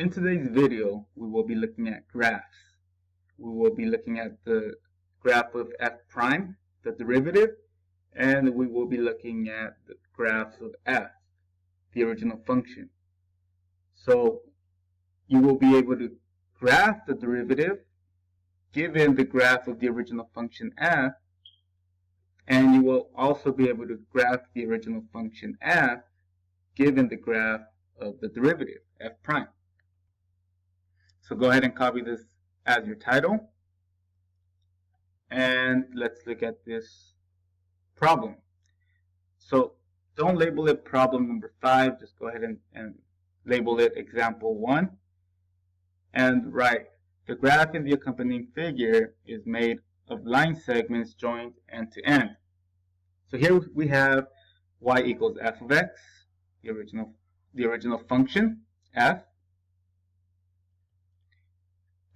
In today's video, we will be looking at graphs. We will be looking at the graph of f prime, the derivative, and we will be looking at the graphs of f, the original function. So you will be able to graph the derivative given the graph of the original function f, and you will also be able to graph the original function f given the graph of the derivative, f prime. So go ahead and copy this as your title. And let's look at this problem. So don't label it problem number 5. Just go ahead and label it example 1. And write, the graph in the accompanying figure is made of line segments joined end to end. So here we have y equals f of x, the original function, f.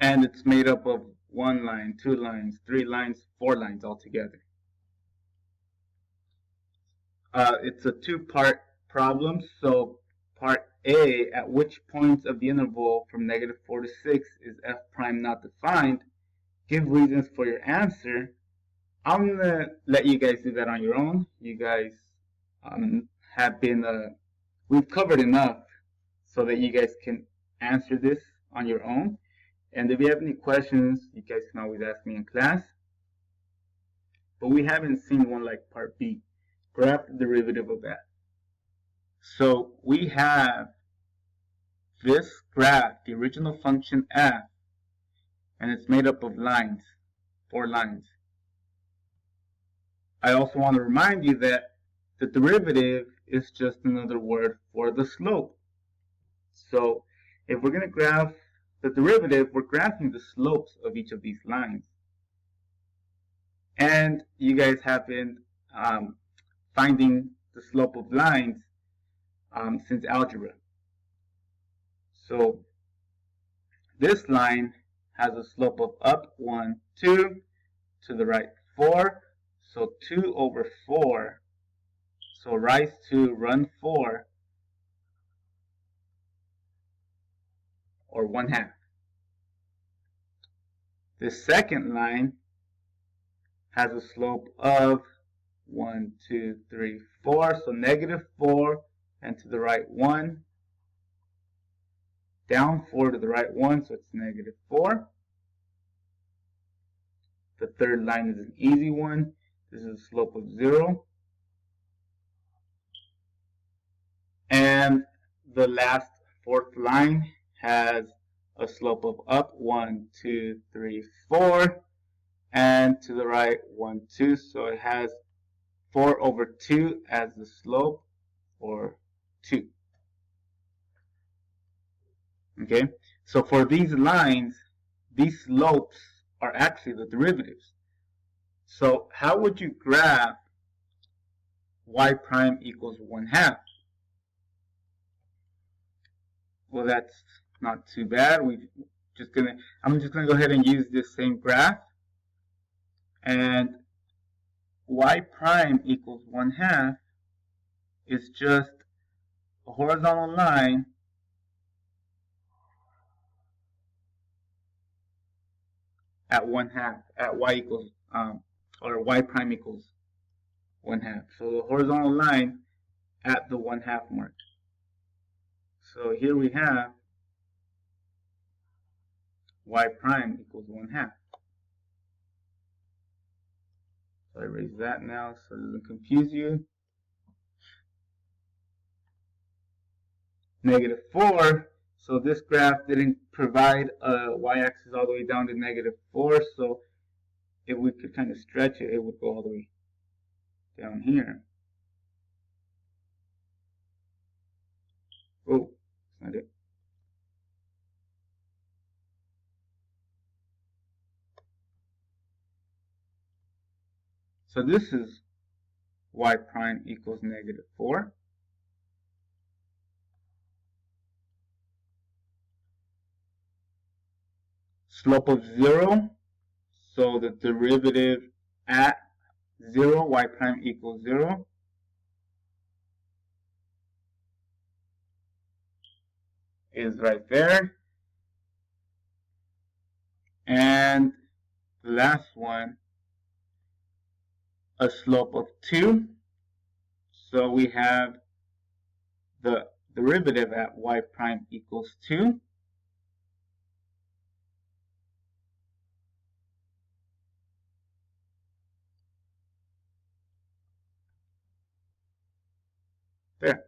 And it's made up of 1 line, 2 lines, 3 lines, 4 lines altogether. It's a 2-part problem. So part A, at which points of the interval from -4 to 6 is f prime not defined? Give reasons for your answer. I'm going to let you guys do that on your own. You guys have been, we've covered enough so that you guys can answer this on your own. And if you have any questions, you guys can always ask me in class. But we haven't seen one like part B, graph the derivative of f. So we have this graph, the original function f, and it's made up of lines, 4 lines. I also want to remind you that the derivative is just another word for the slope. So if we're going to graph the derivative, we're graphing the slopes of each of these lines. And you guys have been finding the slope of lines since algebra. So this line has a slope of up 1, 2, to the right 4, so 2 over 4, so rise 2, run 4, or 1/2. The second line has a slope of 1, 2, 3, 4, so -4, and to the right 1, down 4 to the right 1, so it's -4. The third line is an easy one. This is a slope of 0. And the last, fourth line has a slope of up 1, 2, 3, 4, and to the right 1, 2, so it has 4 over 2 as the slope, or 2. Okay, so for these lines, these slopes are actually the derivatives. So how would you graph y prime equals 1/2? Well, that's not too bad. I'm just gonna go ahead and use this same graph, and y prime equals 1/2 is just a horizontal line at 1/2, at y equals or y prime equals 1/2. So the horizontal line at the 1/2 mark. So here we have y prime equals 1/2. So I erase that now so it doesn't confuse you. -4. So this graph didn't provide a y-axis all the way down to -4. So if we could kind of stretch it, it would go all the way down here. Oh, that's not it. So this is y prime equals -4. Slope of 0, so the derivative at 0, y prime equals 0. is right there. And the last one, a slope of 2. So we have the derivative at y prime equals 2. There.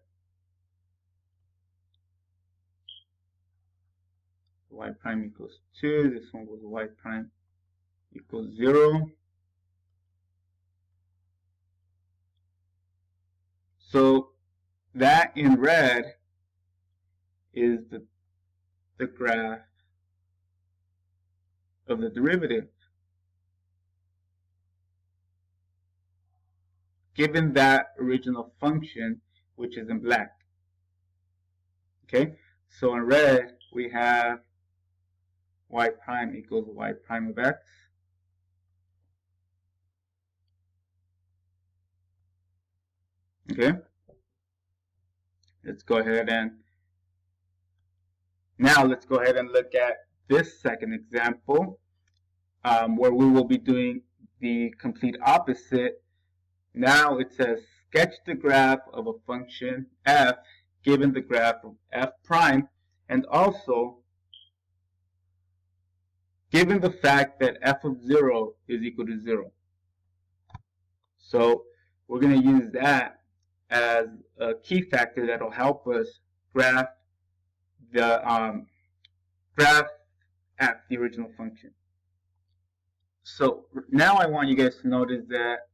Y prime equals 2. This one was y prime equals 0. So that in red is the graph of the derivative given that original function, which is in black. Okay, so in red we have y prime equals y prime of x. Okay, let's go ahead and look at this second example where we will be doing the complete opposite. Now it says sketch the graph of a function f given the graph of f prime, and also given the fact that f of 0 is equal to 0. So we're going to use that as a key factor that will help us graph the graph at the original function. So now I want you guys to notice that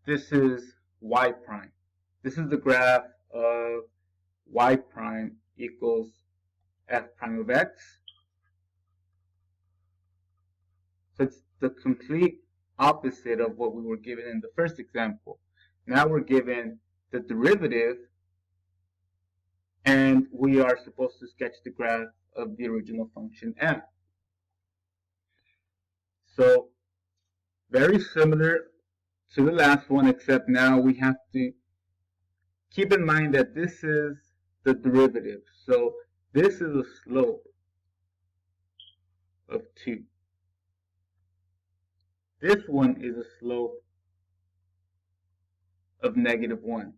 this is y prime. This is the graph of y prime equals f prime of x. So it's the complete opposite of what we were given in the first example. Now we're given the derivative, and we are supposed to sketch the graph of the original function f. So very similar to the last one, except now we have to keep in mind that this is the derivative. So this is a slope of 2. This one is a slope of negative 1.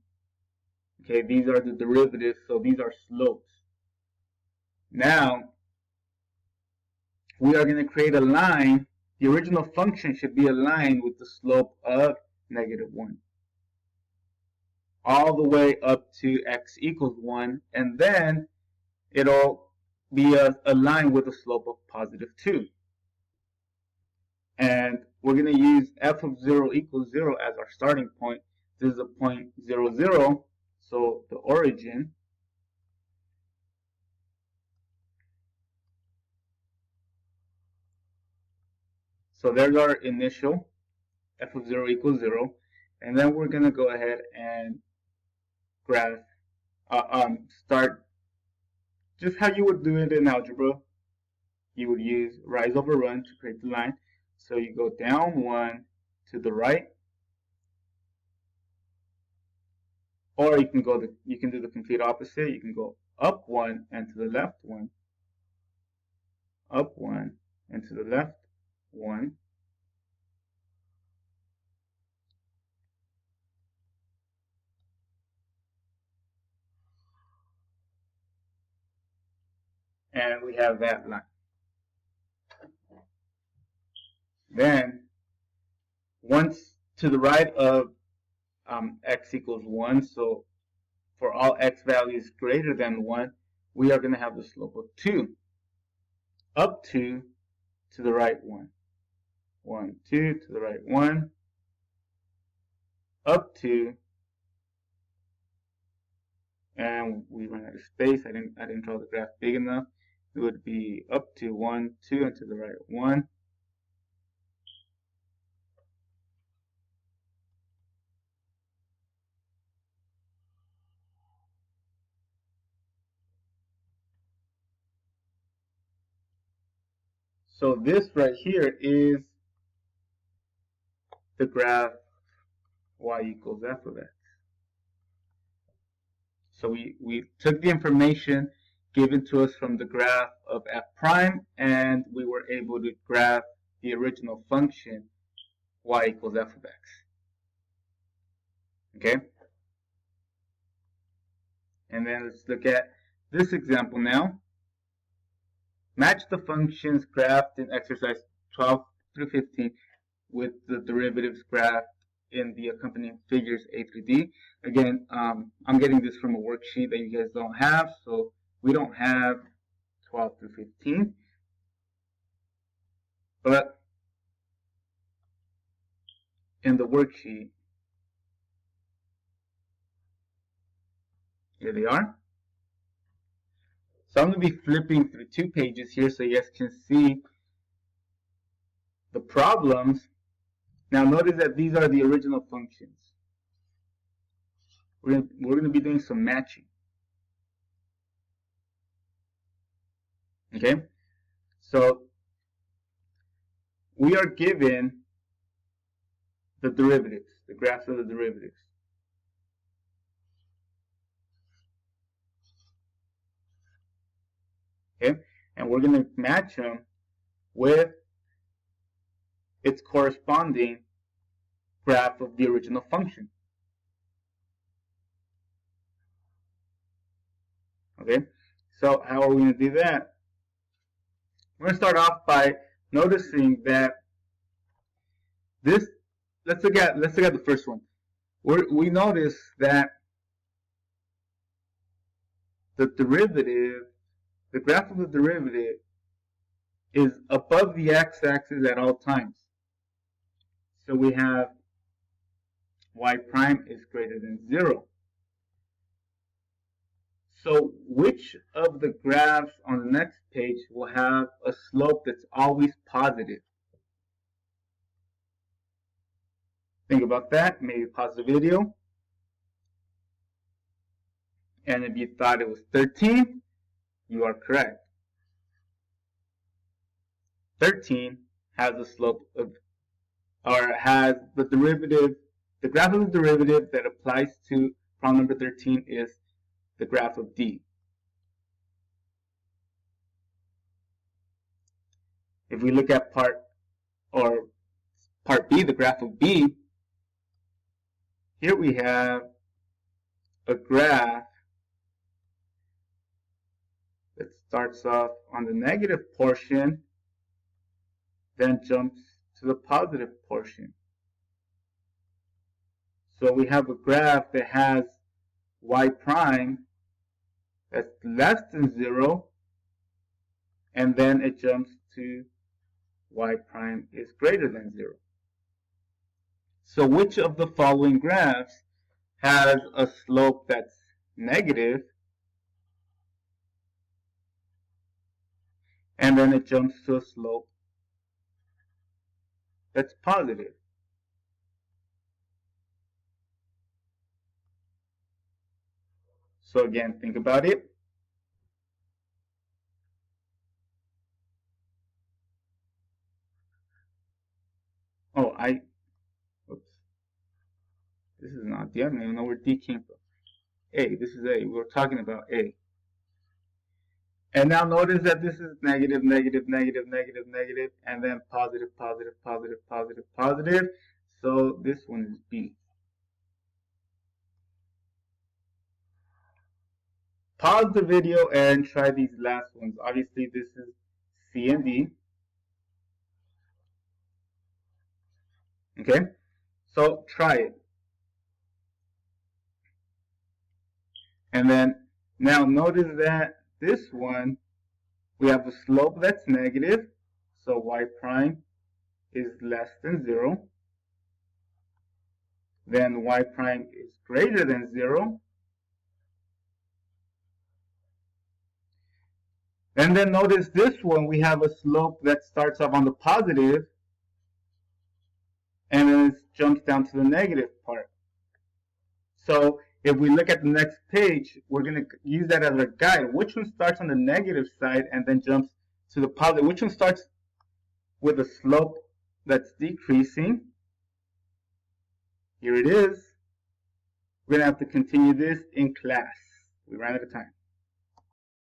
Okay, these are the derivatives, so these are slopes. Now, we are going to create a line. The original function should be aligned with the slope of negative 1. All the way up to x equals 1, and then it'll be aligned with the slope of positive 2. And we're going to use f of 0 equals 0 as our starting point. This is a point 0, 0, so the origin. So there's our initial, f of 0 equals 0. And then we're going to go ahead and graph, start just how you would do it in algebra. You would use rise over run to create the line. So you go down 1 to the right, or you can do the complete opposite. You can go up 1 and to the left 1, up 1 and to the left 1, and we have that line. Then, once to the right of x equals 1, so for all x values greater than 1, we are going to have the slope of 2. Up 2 to the right 1. 1, 2 to the right 1. Up 2. And we run out of space. I didn't draw the graph big enough. It would be up to 1, 2, and to the right 1. So this right here is the graph y equals f of x. So we took the information given to us from the graph of f prime, and we were able to graph the original function y equals f of x. Okay? And then let's look at this example now. Match the functions graphed in exercise 12 through 15 with the derivatives graphed in the accompanying figures A through D. Again, I'm getting this from a worksheet that you guys don't have, so we don't have 12 through 15. But in the worksheet, here they are. So I'm going to be flipping through 2 pages here so you guys can see the problems. Now notice that these are the original functions. We're going to be doing some matching. Okay? So we are given the derivatives, the graphs of the derivatives. Okay? And we're going to match them with its corresponding graph of the original function. Okay? So how are we going to do that? We're going to start off by noticing that this, let's look at the first one. We notice that the derivative, the graph of the derivative is above the x-axis at all times. So we have y prime is greater than 0. So which of the graphs on the next page will have a slope that's always positive? Think about that. Maybe pause the video. And if you thought it was 13, you are correct. 13 has a slope of, or has the derivative, the graph of the derivative that applies to problem number 13 is the graph of D. If we look at part B, the graph of B, here we have a graph that starts off on the negative portion, then jumps to the positive portion. So we have a graph that has y prime that's less than 0, and then it jumps to y prime is greater than 0. So which of the following graphs has a slope that's negative, and then it jumps to a slope that's positive? So again, think about it. Oh, oops. This is not D. I don't even know where D came from. A, this is A. We were talking about A. And now notice that this is negative, negative, negative, negative, negative, and then positive, positive, positive, positive, positive. So this one is B. Pause the video and try these last ones. Obviously, this is C and D. Okay, so try it. And then now notice that this one, we have a slope that's negative, so y prime is less than 0. Then y prime is greater than 0. And then notice this one, we have a slope that starts off on the positive, and then it jumps down to the negative part. So if we look at the next page, we're going to use that as a guide. Which one starts on the negative side and then jumps to the positive? Which one starts with a slope that's decreasing? Here it is. We're going to have to continue this in class. We ran out of time.